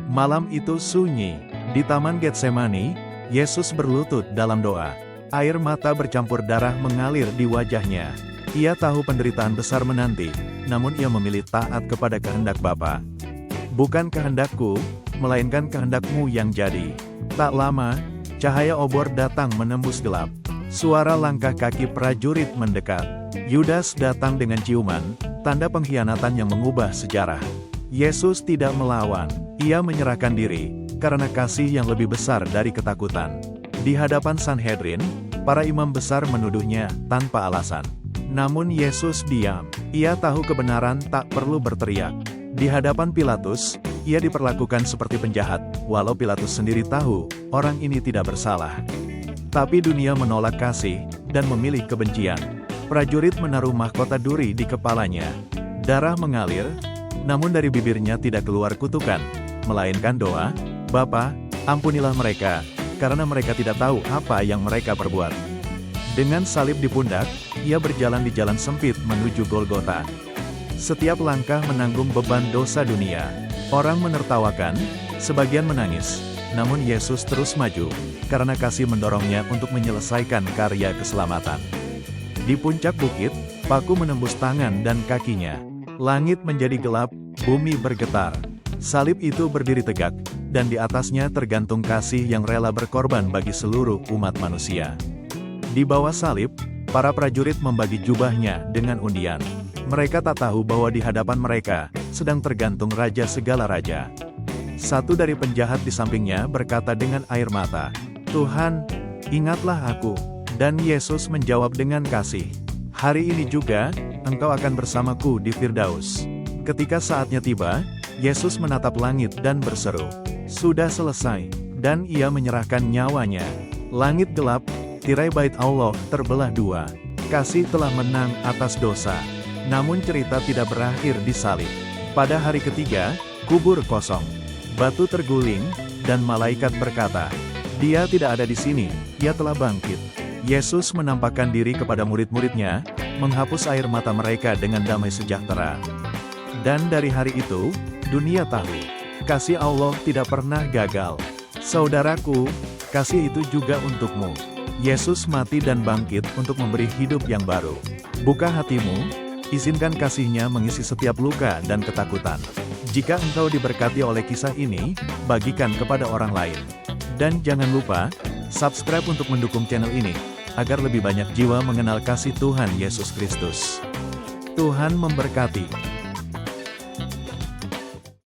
Malam itu sunyi. Di Taman Getsemani, Yesus berlutut dalam doa. Air mata bercampur darah mengalir di wajahnya. Ia tahu penderitaan besar menanti, namun ia memilih taat kepada kehendak Bapa. Bukan kehendakku, melainkan kehendak-Mu yang jadi. Tak lama, cahaya obor datang menembus gelap. Suara langkah kaki prajurit mendekat. Yudas datang dengan ciuman, tanda pengkhianatan yang mengubah sejarah. Yesus tidak melawan, ia menyerahkan diri, karena kasih yang lebih besar dari ketakutan. Di hadapan Sanhedrin, para imam besar menuduhnya tanpa alasan. Namun Yesus diam, ia tahu kebenaran tak perlu berteriak. Di hadapan Pilatus, ia diperlakukan seperti penjahat, walau Pilatus sendiri tahu, orang ini tidak bersalah. Tapi dunia menolak kasih, dan memilih kebencian. Prajurit menaruh mahkota duri di kepalanya. Darah mengalir, namun dari bibirnya tidak keluar kutukan, melainkan doa, "Bapa, ampunilah mereka, karena mereka tidak tahu apa yang mereka perbuat." Dengan salib di pundak, ia berjalan di jalan sempit menuju Golgota. Setiap langkah menanggung beban dosa dunia. Orang menertawakan, sebagian menangis. Namun Yesus terus maju, karena kasih mendorongnya untuk menyelesaikan karya keselamatan. Di puncak bukit, paku menembus tangan dan kakinya. Langit menjadi gelap, bumi bergetar. Salib itu berdiri tegak, dan di atasnya tergantung kasih yang rela berkorban bagi seluruh umat manusia. Di bawah salib, para prajurit membagi jubahnya dengan undian. Mereka tak tahu bahwa di hadapan mereka, sedang tergantung Raja segala raja. Satu dari penjahat di sampingnya berkata dengan air mata, "Tuhan, ingatlah aku." Dan Yesus menjawab dengan kasih, "Hari ini juga, engkau akan bersamaku di Firdaus." Ketika saatnya tiba, Yesus menatap langit dan berseru, "Sudah selesai." Dan ia menyerahkan nyawanya. Langit gelap, tirai bait Allah terbelah dua. Kasih telah menang atas dosa. Namun cerita tidak berakhir di salib. Pada hari ketiga, kubur kosong. Batu terguling, dan malaikat berkata, "Dia tidak ada di sini, ia telah bangkit." Yesus menampakkan diri kepada murid-muridnya, menghapus air mata mereka dengan damai sejahtera. Dan dari hari itu, dunia tahu, kasih Allah tidak pernah gagal. Saudaraku, kasih itu juga untukmu. Yesus mati dan bangkit untuk memberi hidup yang baru. Buka hatimu, izinkan kasih-Nya mengisi setiap luka dan ketakutan. Jika engkau diberkati oleh kisah ini, bagikan kepada orang lain. Dan jangan lupa, subscribe untuk mendukung channel ini, agar lebih banyak jiwa mengenal kasih Tuhan Yesus Kristus. Tuhan memberkati.